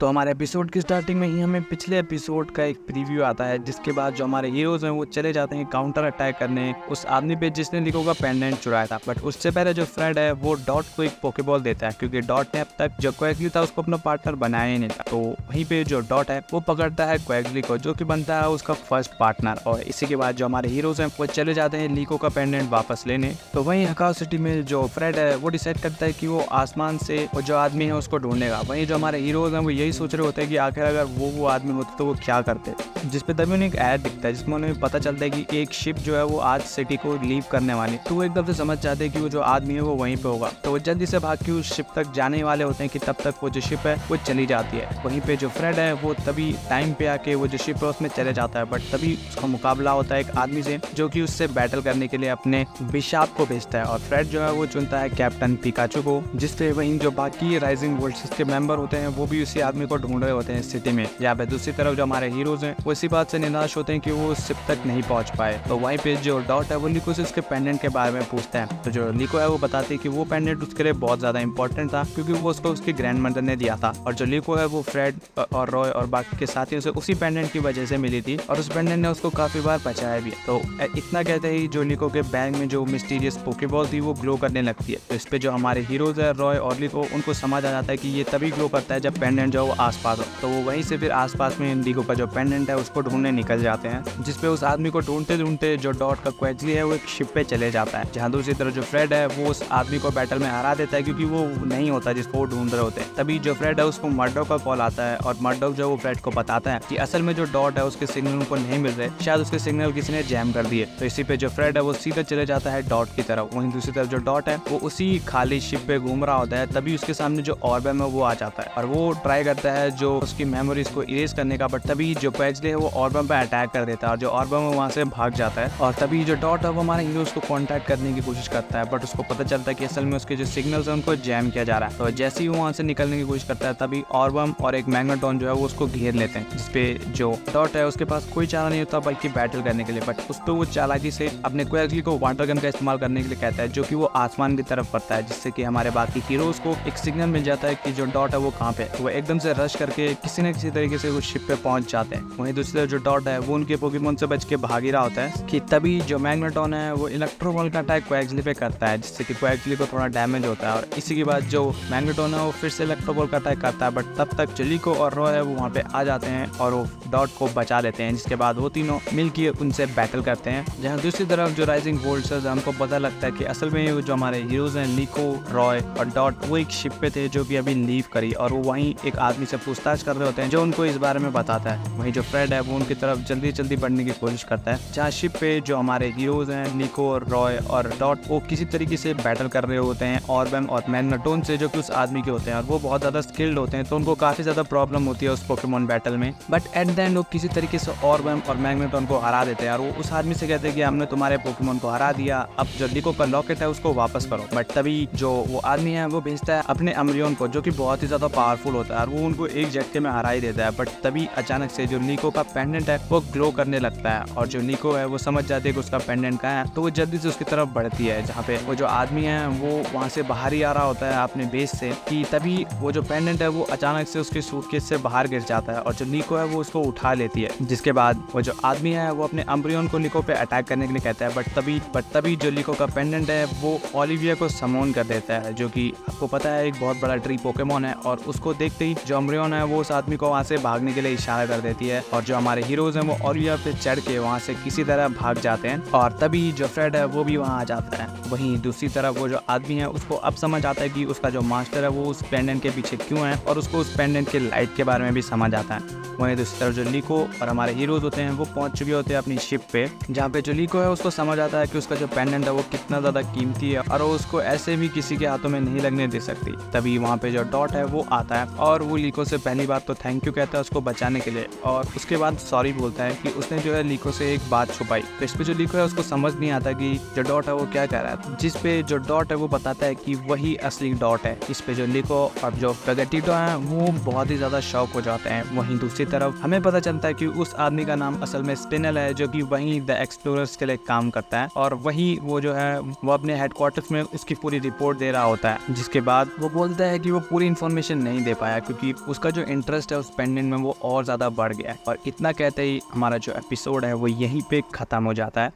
तो हमारे एपिसोड की स्टार्टिंग में ही हमें पिछले एपिसोड का एक प्रीव्यू आता है, जिसके बाद जो हमारे हीरोज हैं वो चले जाते हैं काउंटर अटैक करने उस आदमी पे जिसने लिको का पेंडेंट चुराया था। बट उससे पहले जो फ्रेड है वो डॉट को एक पोकेबॉल देता है, क्योंकि डॉट ने अब तक जो क्वैगली था उसको अपना पार्टनर बनाया ही नहीं था। तो वहीं पे जो डॉट है वो पकड़ता है क्वैगली को, जो कि बनता है उसका फर्स्ट पार्टनर। और इसी के बाद जो हमारे हीरोज हैं वो चले जाते हैं लिको का पेंडेंट वापस लेने। तो वहीं हकाओ सिटी में जो फ्रेड है वो डिसाइड करता है कि वो आसमान से वो जो आदमी है उसको ढूंढेगा। वहीं जो हमारे हीरोज हैं वो यही सोच रहे होते हैं कि आखिर अगर वो आदमी होते तो वो क्या करते। जिसपे तभी उन्हें एक ऐड दिखता है जिसमें उन्हें पता चलता है कि एक शिप जो है वो आज सिटी को लीव करने वाली। तो वो एकदम से समझ जाते हैं कि वो जो आदमी है वो वहीं पे होगा। तो वो जल्दी से भाग के उस शिप तक जाने वाले होते हैं कि तब तक वो जो शिप है वो चली जाती है। वहीं पे जो फ्रेड है वो तभी टाइम पे आके वो जो शिप है उसमें चले जाता है। बट तभी उसका मुकाबला होता है एक आदमी से जो कि उससे बैटल करने के लिए अपने बिशाप को भेजता है। और फ्रेड जो है वो चुनता है कैप्टन पिकाचू को, जिससे वहीं जो बाकी राइजिंग वोल्ट्स के मेंबर होते हैं वो भी उसी आदमी को ढूंढ रहे होते हैं सिटी में। यहाँ पे दूसरी तरफ जो हमारे हीरोज हैं वो इसी बात से निराश होते हैं कि वो शिप तक नहीं पहुंच पाए। तो वहीं पे जो डॉट है वो लिको से उसके पेंडेंट के बारे में पूछता है। तो जो लिको है वो बताती है कि वो पेंडेंट उसके लिए बहुत ज्यादा इंपॉर्टेंट था, क्योंकि वो उसको उसकी ग्रैंड मदर ने दिया था। और जो लिको है वो फ्रेड और रॉय और बाकी के साथियों से उसी पेंडेंट की वजह से मिली थी, और उस पेंडेंट ने उसको काफी बार बचाया भी। तो इतना कहते ही जो लिको के बैग में जो मिस्टीरियस पोकेबॉल थी वो ग्लो करने लगती है। तो इस पे जो हमारे हीरोज है रॉय और लिको उनको समझ आ जाता है कि ये तभी ग्लो करता है जब पेंडेंट जो वो आसपास हो। तो वो वहीं से फिर आसपास में लिको का जो पेंडेंट है उसको ढूंढने निकल जाते हैं, जिसपे उस आदमी को ढूंढते ढूंढते जो डॉट का क्वैगली है वो एक शिप पे चले जाता है। जहाँ दूसरी तरफ जो फ्रेड है वो उस आदमी को बैटल में हरा देता है, क्योंकि वो नहीं होता जिसको वो ढूंढ रहे होते हैं। तभी जो फ्रेड है उसको मर्डॉक का कॉल आता है, और मर्डॉक जो वो फ्रेड को बताता है कि असल में जो डॉट है उसके सिग्नल उनको नहीं मिल रहे, शायद उसके सिग्नल किसी ने जैम कर दिए। तो इसी पे जो फ्रेड है वो सीधा चले जाता है डॉट की तरफ। वहीं दूसरी तरफ जो डॉट है वो उसी खाली शिप पे घूम रहा होता है। तभी उसके सामने जो ऑर्ब है वो आ जाता है, और वो ट्राई करता है जो उसकी मेमोरीज को इरेज करने का। बट तभी जो क्वैगली है वो ऑर्बम पे अटैक कर देता है, और जो ऑर्बम है वहाँ से भाग जाता है। और तभी जो डॉट है वो हमारे हीरोज को कांटेक्ट करने की कोशिश करता है, बट उसको पता चलता है कि असल में उसके जो सिग्नल्स हैं उनको जैम किया जा रहा है। तो जैसे ही वो वहाँ से निकलने की कोशिश करता है तभी ऑर्बम और एक मैग्नेटॉन जो है वो उसको घेर लेते हैं, जिसपे जो डॉट है उसके पास कोई चारा नहीं होता बल्कि बैटल करने के लिए। बट उस पर वो चालाकी से अपने क्वैगली को वाटर गन का इस्तेमाल करने के लिए कहता है, जो कि वो आसमान की तरफ करता है, जिससे कि हमारे बाकी हीरोज को एक सिग्नल मिल जाता है कि जो डॉट है वो कहाँ पे। तो वो एकदम से रश करके किसी न किसी तरीके से उस शिप पे पहुंच जाते हैं। वहीं दूसरी तरफ जो डॉट है वो उनके पोकेमॉन से बच के भाग ही रहा होता है कि तभी जो मैग्नेटॉन है वो इलेक्ट्रो बॉल का अटैक क्वैगली पे करता है, जिससे कि क्वैगली को थोड़ा डैमेज होता है। और इसी के बाद जो मैग्नेटॉन है वो फिर से इलेक्ट्रो बॉल का अटैक करता है, बट तब तक लिको और रॉय है वो वहाँ पे आ जाते हैं और वो डॉट को बचा लेते हैं। जिसके बाद वो तीनों मिलकर उनसे बैटल करते हैं। जहाँ दूसरी तरफ जो राइजिंग वोल्ट्स है हमको पता लगता है कि असल में जो हमारे हीरोज हैं लिको, रॉय और डॉट वो एक शिप पे थे जो कि अभी लीव करी, और वो वहीं एक आदमी से पूछताछ कर रहे होते हैं जो उनको इस बारे में बताता है। वहीं जो फ्रेड है वो उनकी तरफ जल्दी जल्दी बढ़ने की कोशिश करता है, जहाँ शिप पे जो हमारे हीरोज हैं लिको, रॉय और डॉट वो किसी तरीके से बैटल कर रहे होते हैं ऑर्बम और मैग्नेटॉन से, जो कि उस आदमी के होते हैं, और वो बहुत ज्यादा स्किल्ड होते हैं। तो उनको काफी ज्यादा प्रॉब्लम होती है उस पोकेमॉन बैटल में। बट एट द एंड वो किसी तरीके से ऑर्बम और मैग्नेटॉन को हरा देते हैं, और वो उस आदमी से कहते हैं कि हमने तुम्हारे पोकेमॉन को हरा दिया, अब जो लिको का लॉकेट है उसको वापस करो। बट तभी जो वो आदमी है वो भेजता है अपने अम्ब्रियोन को, जो कि बहुत ही ज्यादा पावरफुल होता है, और वो उनको एक झटके में हरा ही देता है। बट तभी अचानक से जो लिको का पेंडेंट है वो ग्लो करने लगता है, और जो लिको है वो समझ जाती है कि उसका पेंडेंट कहाँ है। तो वो जल्दी से उसकी तरफ बढ़ती है, जहाँ पे वो जो आदमी है वो वहाँ से बाहर ही आ रहा होता है अपने बेस से, कि तभी वो जो पेंडेंट है वो अचानक से उसके सूटकेस से बाहर गिर जाता है, और जो लिको है वो उसको उठा लेती है। जिसके बाद वो जो आदमी है वो अपने अम्ब्रियोन को लिको पे अटैक करने के लिए कहता है। बट तभी जो लिको का पेंडेंट है वो ओलिविया को समोन कर देता है, जो कि आपको पता है एक बहुत बड़ा ट्री पोकेमॉन है। और उसको देखते ही जो अम्ब्रियोन है वो उस आदमी को वहाँ से भागने के लिए इशारा कर देती है, और जो हमारे हीरोज हैं वो ओलिविया पे चढ़ के वहाँ से किसी तरह भाग जाते हैं। और तभी जो फ्रेड है वो भी वहाँ आ जाता है। वहीं दूसरी तरफ वो जो आदमी है उसको अब समझ आता है कि उसका जो मास्टर है वो उस पेंडेंट के पीछे क्यों है, और उसको उस पेंडेंट के लाइट के बारे में भी समझ आता है। वहीं दूसरी तरफ जो लिको और हमारे हीरोज होते हैं वो पहुंच चुके होते हैं अपनी शिप पे, जहाँ पे जो लिको है उसको समझ आता है कि उसका जो पेंडेंट है वो कितना ज्यादा कीमती है, और वो उसको ऐसे भी किसी के हाथों में नहीं लगने दे सकती। तभी वहाँ पे जो डॉट है वो आता है, और वो लिको से पहली बात तो थैंक यू कहता है उसको बचाने के लिए, और उसके बाद सॉरी बोलता है कि उसने जो है लिको से एक बात छुपाई। तो इस पे जो लिको है उसको समझ नहीं आता कि जो डॉट है वो क्या कह रहा है, जिस पे जो डॉट है वो बताता है कि वही असली डॉट है। इस पे जो लिको और जो पेगाटिटो है वो बहुत ही ज्यादा शॉक हो जाते हैं। वहीं दूसरी तरफ हमें पता चलता है कि उस आदमी का नाम असल में स्पिनल है, जो कि वहीं द एक्सप्लोरर्स के लिए काम करता है, और वही वो जो है वो अपने हेडक्वार्टर्स में उसकी पूरी रिपोर्ट दे रहा होता है। जिसके बाद वो बोलता है कि वो पूरी इन्फॉर्मेशन नहीं दे पाया क्योंकि उसका जो इंटरेस्ट है उस पेंडेंट में वो और ज़्यादा बढ़ गया है। और इतना कहते ही हमारा जो एपिसोड है वो यहीं पे ख़त्म हो जाता है।